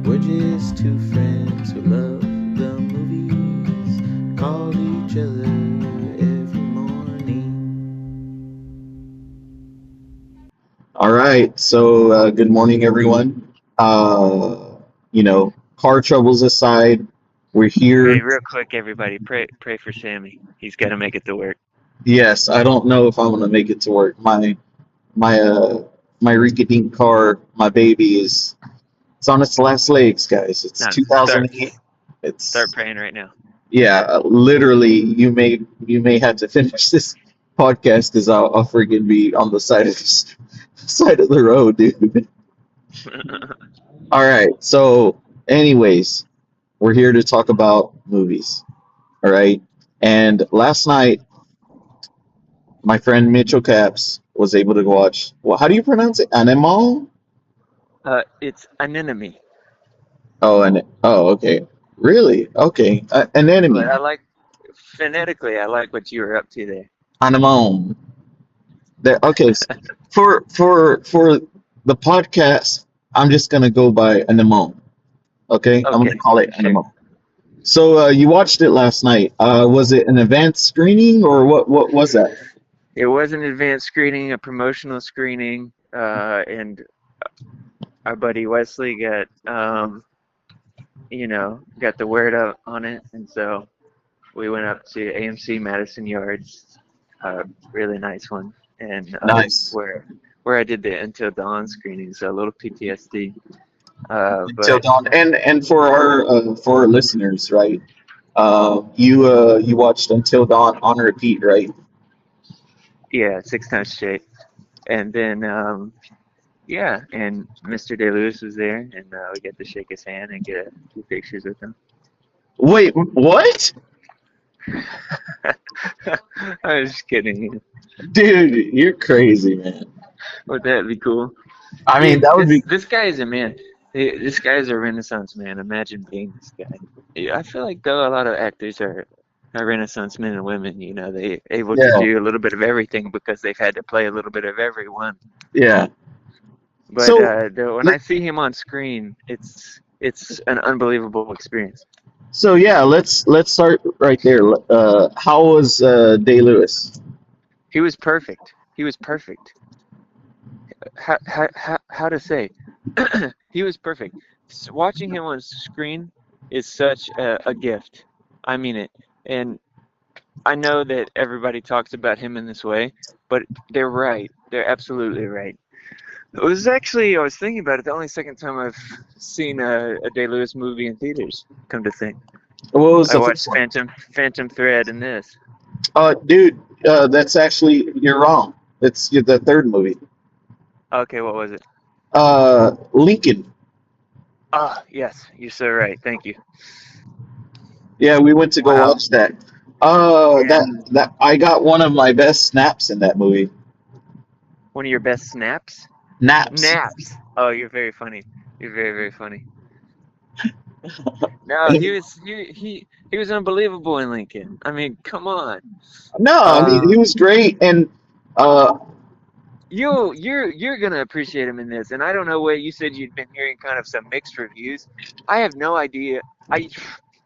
We're just two friends who love the movies, call each other every morning. All right. So, good morning, everyone. Car troubles aside, we're Hey, here. real quick, everybody, pray for Sammy. He's got to make it to work. Yes, I don't know if I'm gonna make it to work. My rinky-dink car, my baby is it's on its last legs, guys. It's No, start 2008. start It's praying right now. yeah, literally. You may have to finish this podcast because I'll freaking be on the side of side of the road, dude. All right. So, anyways, we're here to talk about movies. All right. And last night, my friend Mitchell Caps was able to watch. Well, how do you pronounce it? Anemone? It's Anemone, Okay. Really? Okay. An but enemy. I like phonetically. I like what you were up to there. Anemone. There. Okay. For the podcast, I'm just gonna go by Anemone. Okay. I'm gonna Okay, call it sure. Anemone. So, you watched it last night. Was it an advanced screening or what? What was that? It was an advanced screening, a promotional screening, and our buddy Wesley got the word out on it, and so we went up to AMC Madison Yards, really nice one, and Nice. where I did the Until Dawn screening, so a little PTSD. Until But dawn. And for our listeners, right? You watched Until Dawn on repeat, right? yeah, 6 times straight. And then yeah, and Mr. Day Lewis was there, and we got to shake his hand and get a few pictures with him. Wait, what? I was just kidding. Dude, you're crazy, man. Would that be cool? I mean, Dude, that would this be. this guy is a man. This guy is a Renaissance man. Imagine being this guy. Yeah, I feel like though a lot of actors are Renaissance men and women. They able to Yeah, do a little bit of everything because they've had to play a little bit of everyone. yeah. But So, when let- I see him on screen, it's an unbelievable experience. yeah, let's start right there. How was Day Lewis? He was perfect. He was perfect. How to say? He was perfect. Watching him on screen is such a gift. I mean it. And I know that everybody talks about him in this way, but they're right. They're absolutely right. I was thinking about it, the only second time I've seen a Day Lewis movie in theaters, come to think. What was I the first watched one? Phantom Thread and this. Dude, that's actually you're wrong. It's the third movie. Okay, what was it? Lincoln. Ah, yes, you're so right. Thank you. Yeah, we went to go Wow. watch that. And That I got one of my best snaps in that movie. one of your best snaps? Naps. Naps. Oh, you're very funny. You're very, very funny. No, he was unbelievable in Lincoln. I mean, come on. No, I mean he Um, was great, and uh, you're gonna appreciate him in this. And I don't know what you said you'd been hearing kind of some mixed reviews. I have no idea. I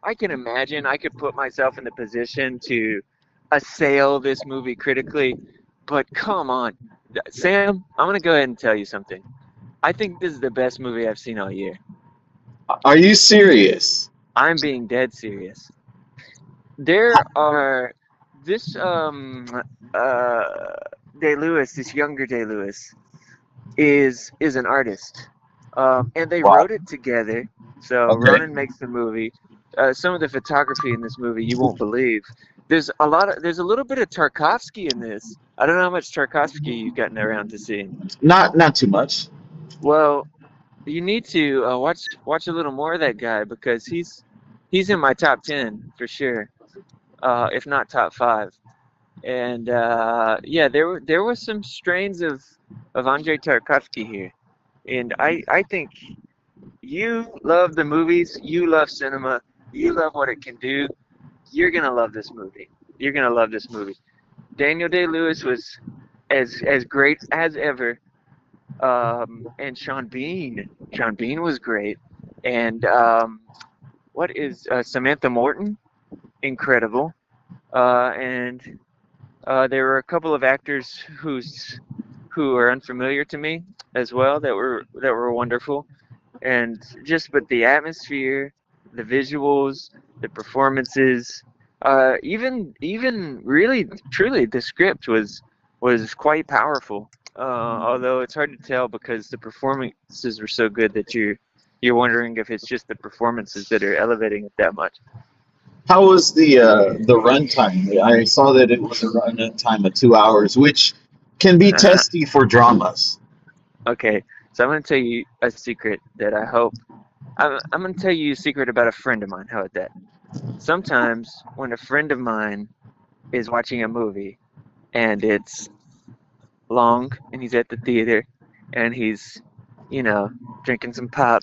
I can imagine I could put myself in the position to assail this movie critically, but come on, Sam, I'm gonna go ahead and tell you something. I think this is the best movie I've seen all year. are you serious? I'm being dead serious. There are this uh Day Lewis, this younger Day Lewis, is an artist, and they Wow. wrote it together. So Okay. Ronan makes the movie. Some of the photography in this movie you won't believe. There's a little bit of Tarkovsky in this. I don't know how much Tarkovsky you've gotten around to seeing. Not too much. Well, you need to watch a little more of that guy because he's in my top 10 for sure, if not top 5. And yeah, there were some strains of Andrei Tarkovsky here, and I think you love the movies, you love cinema, you love what it can do. You're gonna love this movie. You're gonna love this movie. Daniel Day Lewis was as great as ever, and Sean Bean. Sean Bean was great. And what is Samantha Morton? Incredible. And there were a couple of actors who are unfamiliar to me as well that were wonderful. And just but the atmosphere, the visuals, the performances, even really truly the script was quite powerful. Although it's hard to tell because the performances were so good that you're wondering if it's just the performances that are elevating it that much. How was the runtime? I saw that it was a runtime of 2 hours, which can be testy for dramas. Okay, so I'm gonna tell you a secret that I hope I'm gonna tell you a secret about a friend of mine. How about that? Sometimes when a friend of mine is watching a movie and it's long and he's at the theater and he's, you know, drinking some pop,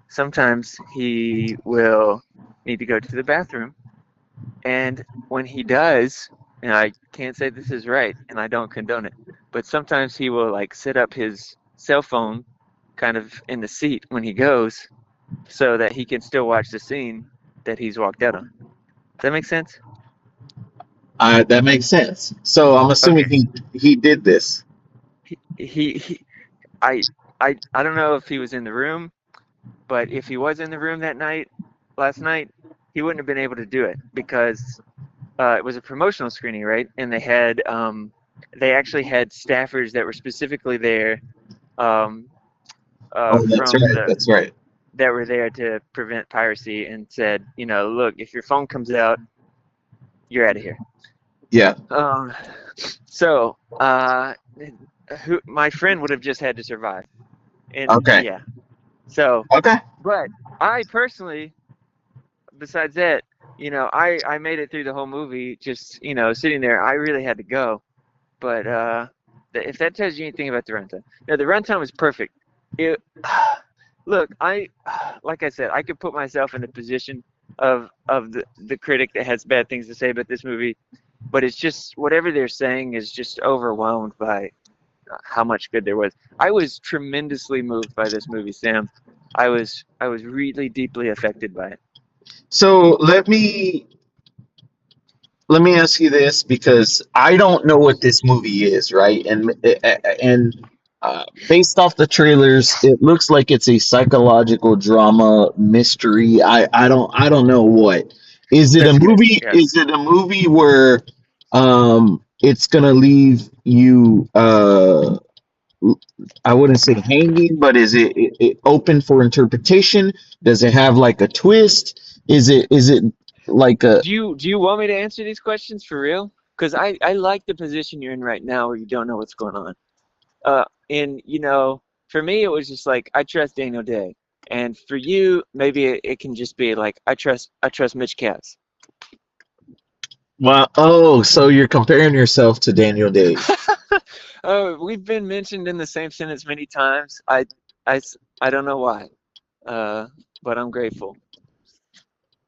sometimes he will need to go to the bathroom. And when he does, and I can't say this is right and I don't condone it, but sometimes he will like set up his cell phone kind of in the seat when he goes so that he can still watch the scene that he's walked out on. Does that make sense? That makes sense. So I'm assuming Okay. he did this. He I I don't know if he was in the room, but if he was in the room that night, last night, he wouldn't have been able to do it because it was a promotional screening, right? And they actually had staffers that were specifically there um, Oh, that's from right. the That's right. that were there to prevent piracy and said, look, if your phone comes out, you're out of here. Yeah. Um, so my friend would have just had to survive, and Okay. yeah. So, Okay. but I personally, besides that, I made it through the whole movie just sitting there. I really had to go, but if that tells you anything about the runtime, no, the runtime was perfect. It look, like I said, I could put myself in the position of the critic that has bad things to say about this movie, but it's just whatever they're saying is just overwhelmed by how much good there was. I was tremendously moved by this movie, Sam. I was really deeply affected by it. So let me ask you this because I don't know what this movie is, right? And based off the trailers, it looks like it's a psychological drama mystery. I don't know what. Is it a That's good. movie? Yeah. Is it a movie where it's gonna leave you I wouldn't say hanging, but is it open for interpretation? Does it have like a twist? Is it like a Do you want me to answer these questions for real? Because I like the position you're in right now where you don't know what's going on. And for me it was just like I trust Daniel Day, and for you maybe it can just be like I trust Mitch Cass. Wow. Oh, so you're comparing yourself to Daniel Day. Oh, we've been mentioned in the same sentence many times. I don't know why, uh, but I'm grateful.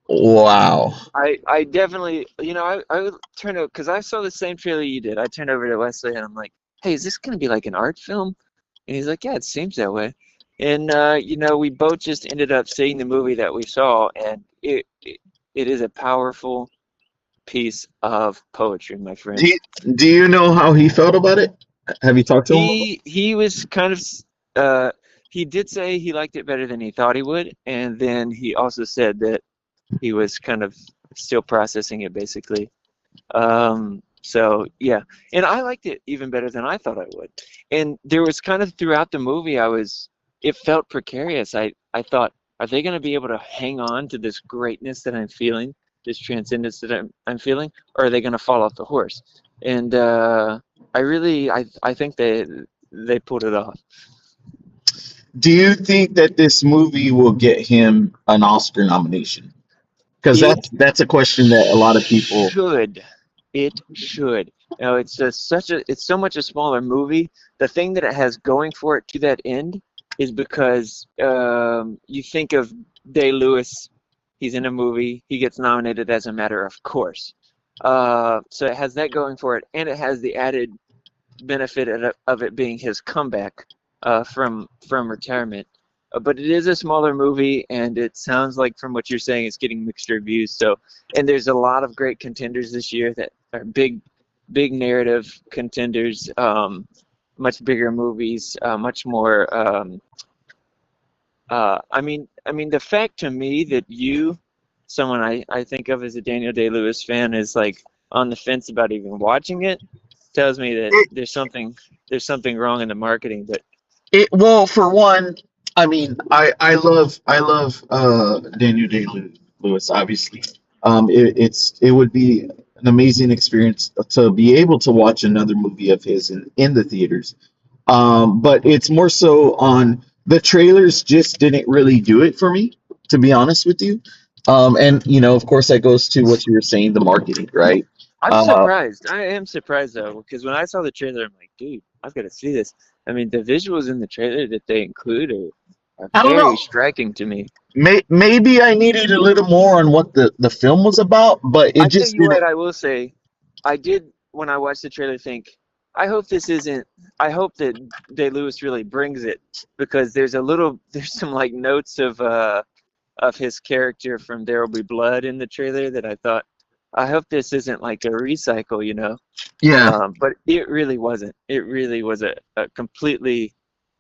Wow. I definitely, I would turn over because I saw the same trailer you did. I turned over to Wesley and I'm like, hey, is this gonna be like an art film? And he's like, yeah, it seems that way. And we both just ended up seeing the movie that we saw, and it is a powerful piece of poetry, my Do friend. you, do you know how he felt about it? Have you talked to him? He was kind of he did say he liked it better than he thought he would, and then he also said that he was kind of still processing it basically. So yeah, and I liked it even better than I thought I would. And there was kind of throughout the movie, it felt precarious. I thought, are they going to be able to hang on to this greatness that I'm feeling, this transcendence that I'm feeling, or are they going to fall off the horse? And I think they pulled it off. Do you think that this movie will get him an Oscar nomination? Because It that's a question that a lot of people. should. It should. It's just it's so much a smaller movie. The thing that it has going for it to that end is because you think of Day-Lewis, he's in a movie, he gets nominated as a matter of course. So it has that going for it, and it has the added benefit of it being his comeback from retirement. but it is a smaller movie, and it sounds like from what you're saying, it's getting mixed reviews. So, and there's a lot of great contenders this year that are big narrative contenders. Much bigger movies, much more. I mean, the fact to me that someone I think of as a Daniel Day-Lewis fan, is like on the fence about even watching it, tells me that there's something wrong in the marketing. But Well, for one, I mean, I love Daniel Day Lewis. Obviously, it would be an amazing experience to be able to watch another movie of his in the theaters. But it's more so on the trailers just didn't really do it for me, to be honest with you. And of course, that goes to what you were saying, the marketing, right? I'm Uh, surprised. I am surprised though, because when I saw the trailer, I'm like, dude, I've got to see this. I mean, the visuals in the trailer that they include are I don't very know. striking to me. Maybe I needed a little more on what the film was about, but it I tell just you what, didn't. I will say, I did when I watched the trailer think, I hope this isn't. I hope that Day Lewis really brings it, because there's some like notes of his character from There Will Be Blood in the trailer that I thought, I hope this isn't like a recycle. Yeah. But it really wasn't. It really was a completely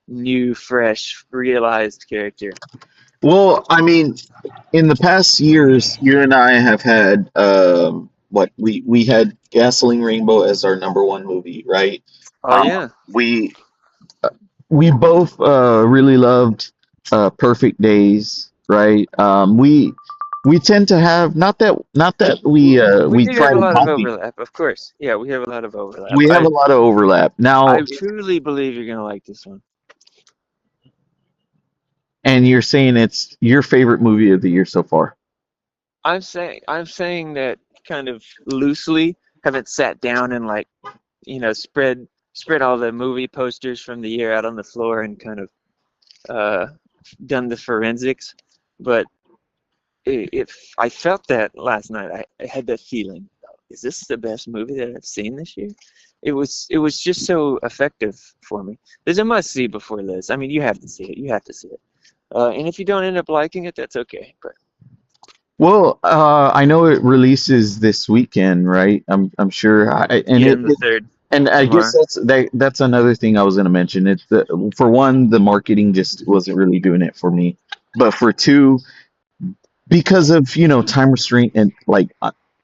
new, fresh, realized character. Well, I mean, in the past years, you and I have had what we had Gasoline Rainbow as our number one movie, right? Oh yeah. We we both really loved Perfect Days, right? We tend to have not that We we do try have a to lot of copy. overlap, of course. Yeah, we have a lot of overlap. We have I a lot of overlap now, I truly believe you're gonna like this one. and you're saying it's your favorite movie of the year so far. I'm saying that kind of loosely. Haven't sat down and like, spread all the movie posters from the year out on the floor and kind of uh, done the forensics. But if I felt that last night, I had that feeling. Is this the best movie that I've seen this year? It was just so effective for me. There's a must see before this. I mean, you have to see it. You have to see it. And if you don't end up liking it, that's okay. But Well, I know it releases this weekend, right? I'm sure, and yeah, on the third and I guess tomorrow. that's another thing I was going to mention. For one, the marketing just wasn't really doing it for me, but for two, because of time restraint and like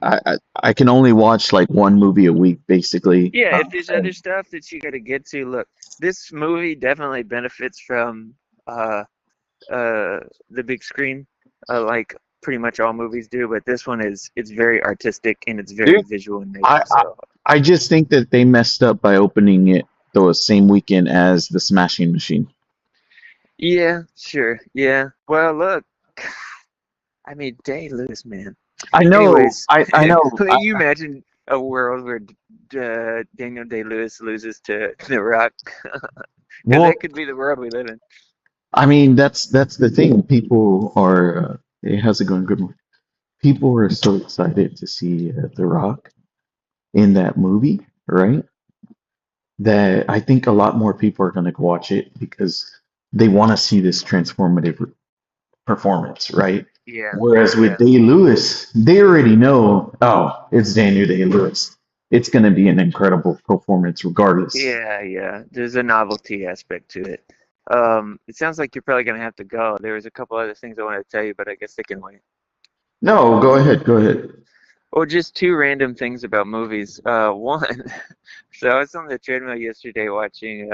I can only watch like one movie a week, basically. Yeah, if there's other stuff that you got to get to, look, this movie definitely benefits from uh, the big screen, like pretty much all movies do. But this one it's very artistic and it's very Dude, visual in I, nature. I So I just think that they messed up by opening it the same weekend as the Smashing Machine. yeah, sure, yeah. Well, look, I mean, Day Lewis, man. I know, Anyways, I know. can you imagine a world where Daniel Day Lewis loses to The Rock? Because Well, that could be the world we live in. I mean, that's the thing. People are. Hey, how's it going? Good morning. People are so excited to see The Rock in that movie, right? That I think a lot more people are going to watch it because they want to see this transformative performance, right? Yeah, Whereas with yeah. Day Lewis, they already know, oh, it's Daniel Day Lewis. It's going to be an incredible performance regardless. Yeah, yeah. There's a novelty aspect to it. It sounds like you're probably gonna have to go. There was a couple other things I wanted to tell you, but I guess they can wait. No, go ahead, go ahead. Or just two random things about movies. One, so I was on the treadmill yesterday watching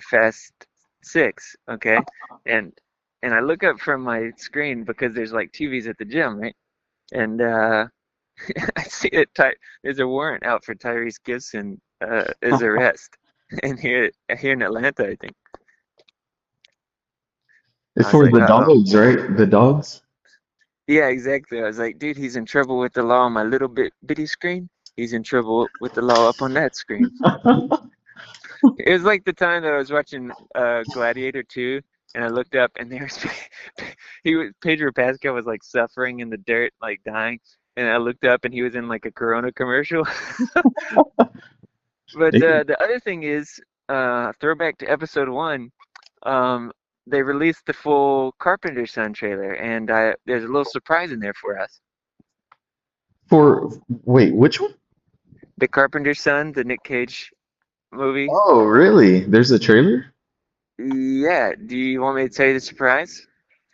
Fast Six, okay, and I look up from my screen because there's like TVs at the gym, right? And I see there's a warrant out for Tyrese Gibson his arrest, and here in Atlanta, I think. It's I was for like, the uh-oh. dogs, right? The dogs. Yeah, exactly. I was like, dude, he's in trouble with the law on my little bitty screen. He's in trouble with the law up on that screen. It was like the time that I was watching Gladiator II, and I looked up, and there's Pedro Pascal was like suffering in the dirt, like dying, and I looked up, and he was in like a Corona commercial. But Hey, the other thing is, throwback to episode one. they released the full Carpenter Son trailer, and there's a little surprise in there for us. Wait, which one? The Carpenter Son, the Nick Cage movie. Oh, really? There's a trailer? Yeah, do you want me to tell you the surprise?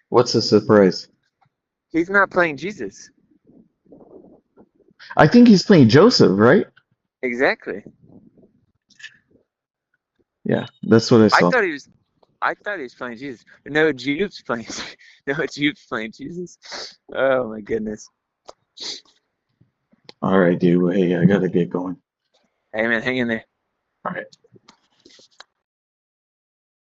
What's the surprise? He's not playing Jesus. I think he's playing Joseph, right? Exactly. Yeah, that's what I I saw. thought he was. I thought he was playing Jesus. No, Jude's playing. No, Jude's playing Jesus. Oh my goodness. All right, dude. Hey, I gotta get going. Hey man, hang in there. All right.